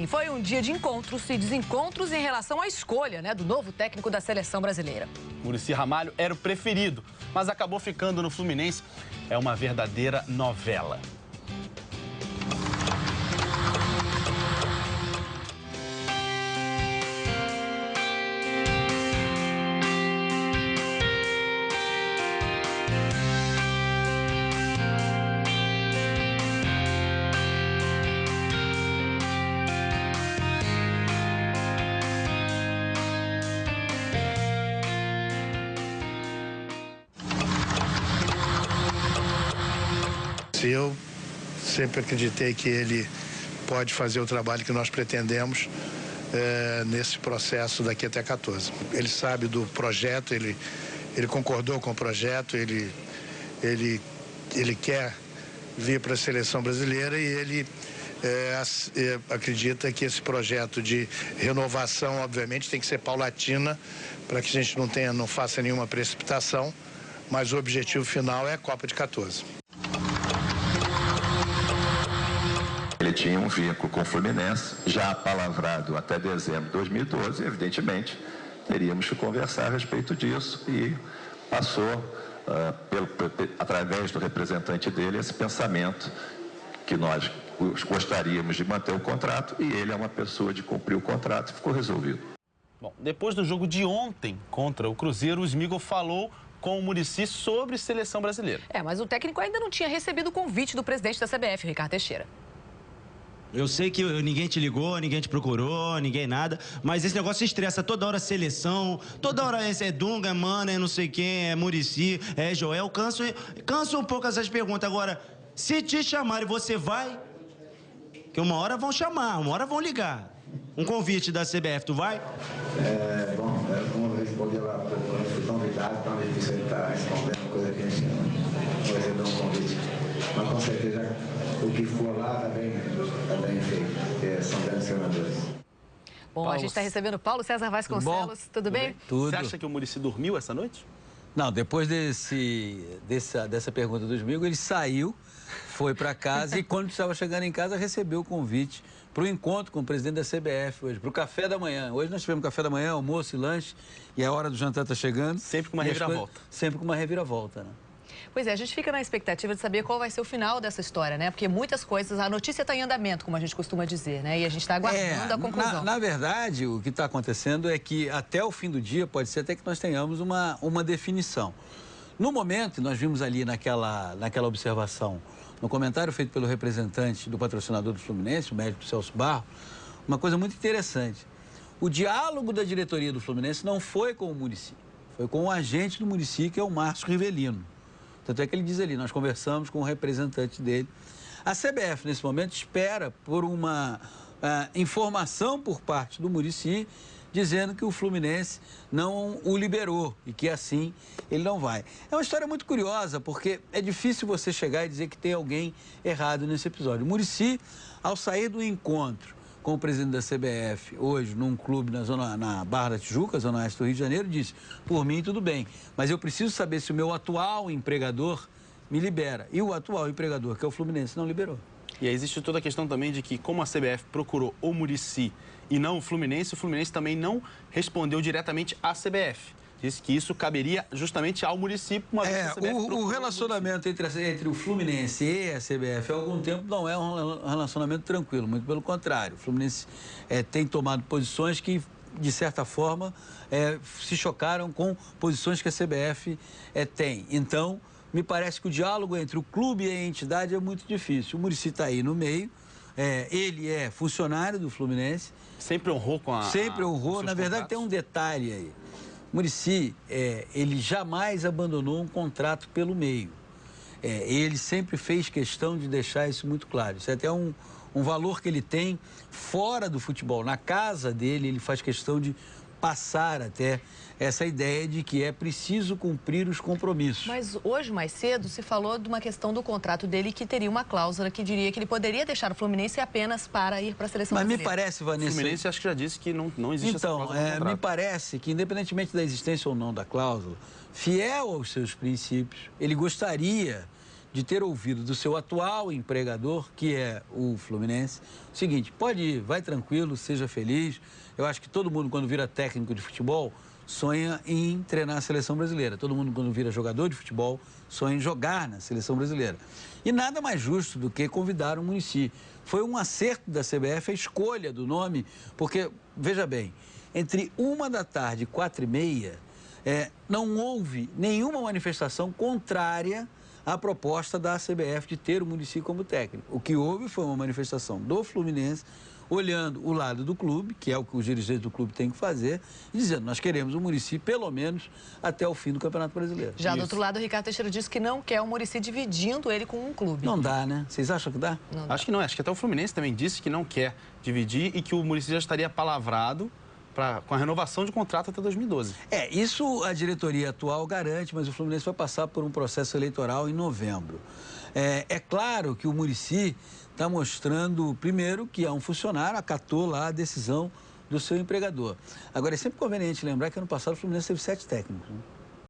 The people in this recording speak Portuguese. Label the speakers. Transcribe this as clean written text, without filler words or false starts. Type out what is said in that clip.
Speaker 1: E foi um dia de encontros e desencontros em relação à escolha, do novo técnico da seleção brasileira.
Speaker 2: Muricy Ramalho era o preferido, mas acabou ficando no Fluminense. É uma verdadeira novela.
Speaker 3: Eu sempre acreditei que ele pode fazer o trabalho que nós pretendemos nesse processo daqui até 14. Ele sabe do projeto, ele concordou com o projeto, ele quer vir para a seleção brasileira e ele acredita que esse projeto de renovação, obviamente, tem que ser paulatina para que a gente não faça nenhuma precipitação, mas o objetivo final é a Copa de 14.
Speaker 4: Ele tinha um vínculo com o Fluminense, já apalavrado até dezembro de 2012, e, evidentemente, teríamos que conversar a respeito disso e passou, através do representante dele, esse pensamento que nós gostaríamos de manter o contrato e ele é uma pessoa de cumprir o contrato e ficou resolvido.
Speaker 2: Bom, depois do jogo de ontem contra o Cruzeiro, o Smigol falou com o Muricy sobre seleção brasileira.
Speaker 1: Mas o técnico ainda não tinha recebido o convite do presidente da CBF, Ricardo Teixeira.
Speaker 5: Eu sei que ninguém te ligou, ninguém te procurou, ninguém nada, mas esse negócio estressa toda hora seleção, toda hora é Dunga, é Mano, é não sei quem, é Muricy, é Joel, cansa um pouco essas perguntas. Agora, se te chamarem, você vai? Que uma hora vão chamar, uma hora vão ligar. Um convite da CBF, tu vai?
Speaker 6: Vamos responder lá para o convidado, tão difícil ele estar respondendo coisa que a gente não vai receber um convite. Mas com certeza o que for lá está bem feito, porque são grandes treinadores.
Speaker 1: Bom, a gente está recebendo Paulo César Vasconcelos. Tudo bem?
Speaker 7: Tudo.
Speaker 2: Você acha que o Muricy dormiu essa noite?
Speaker 7: Não, depois dessa pergunta do Smigol, ele saiu, foi para casa e quando estava chegando em casa recebeu o convite para o encontro com o presidente da CBF hoje, para o café da manhã. Hoje nós tivemos café da manhã, almoço e lanche e a hora do jantar está chegando.
Speaker 2: Sempre com uma reviravolta.
Speaker 7: Sempre com uma reviravolta, né?
Speaker 1: Pois é, a gente fica na expectativa de saber qual vai ser o final dessa história, Porque muitas coisas, a notícia está em andamento, como a gente costuma dizer, E a gente está aguardando a conclusão.
Speaker 7: Na verdade, o que está acontecendo é que até o fim do dia pode ser até que nós tenhamos uma definição. No momento, nós vimos ali naquela observação, no comentário feito pelo representante do patrocinador do Fluminense, o médico Celso Barro, uma coisa muito interessante. O diálogo da diretoria do Fluminense não foi com o Muricy, foi com o agente do Muricy, que é o Márcio Rivelino. Tanto é que ele diz ali, nós conversamos com o representante dele. A CBF, nesse momento, espera por uma informação por parte do Muricy, dizendo que o Fluminense não o liberou e que assim ele não vai. É uma história muito curiosa, porque é difícil você chegar e dizer que tem alguém errado nesse episódio. O Muricy, ao sair do encontro com o presidente da CBF, hoje, num clube na Barra da Tijuca, Zona Oeste do Rio de Janeiro, disse, por mim tudo bem, mas eu preciso saber se o meu atual empregador me libera. E o atual empregador, que é o Fluminense, não liberou.
Speaker 2: E aí existe toda a questão também de que, como a CBF procurou o Muricy e não o Fluminense também não respondeu diretamente à CBF. Disse que isso caberia justamente ao Muricy.
Speaker 7: O relacionamento entre o Fluminense e a CBF há algum tempo não é um relacionamento tranquilo, muito pelo contrário. O Fluminense tem tomado posições que, de certa forma, se chocaram com posições que a CBF tem. Então, me parece que o diálogo entre o clube e a entidade é muito difícil. O Muricy está aí no meio, ele é funcionário do Fluminense.
Speaker 2: Sempre honrou com a...
Speaker 7: Sempre honrou. Na verdade,
Speaker 2: contratos.
Speaker 7: tem um detalhe aí. O Muricy, ele jamais abandonou um contrato pelo meio. Ele sempre fez questão de deixar isso muito claro. Isso é até um valor que ele tem fora do futebol. Na casa dele, ele faz questão de passar até essa ideia de que é preciso cumprir os compromissos.
Speaker 1: Mas hoje, mais cedo, se falou de uma questão do contrato dele que teria uma cláusula que diria que ele poderia deixar o Fluminense apenas para ir para a seleção brasileira.
Speaker 7: Mas me parece, Vanessa...
Speaker 2: O Fluminense acho que já disse que não existe essa cláusula no contrato.
Speaker 7: Me parece que, independentemente da existência ou não da cláusula, fiel aos seus princípios, ele gostaria de ter ouvido do seu atual empregador, que é o Fluminense, o seguinte: pode ir, vai tranquilo, seja feliz. Eu acho que todo mundo, quando vira técnico de futebol, sonha em treinar a seleção brasileira. Todo mundo, quando vira jogador de futebol, sonha em jogar na seleção brasileira. E nada mais justo do que convidar o Muricy. Foi um acerto da CBF a escolha do nome, porque, veja bem, entre 1h e 4h30, não houve nenhuma manifestação contrária à proposta da CBF de ter o Muricy como técnico. O que houve foi uma manifestação do Fluminense, olhando o lado do clube, que é o que os dirigentes do clube têm que fazer, e dizendo: nós queremos o Muricy pelo menos até o fim do Campeonato Brasileiro.
Speaker 1: Já do outro lado, o Ricardo Teixeira disse que não quer o Muricy dividindo ele com um clube.
Speaker 7: Não dá, né? Vocês acham que dá?
Speaker 1: Não dá.
Speaker 2: Acho que não. Acho que até o Fluminense também disse que não quer dividir e que o Muricy já estaria palavrado com a renovação de contrato até 2012.
Speaker 7: Isso a diretoria atual garante, mas o Fluminense vai passar por um processo eleitoral em novembro. É claro que o Muricy está mostrando, primeiro, que é um funcionário, acatou lá a decisão do seu empregador. Agora, é sempre conveniente lembrar que ano passado o Fluminense teve 7 técnicos, né?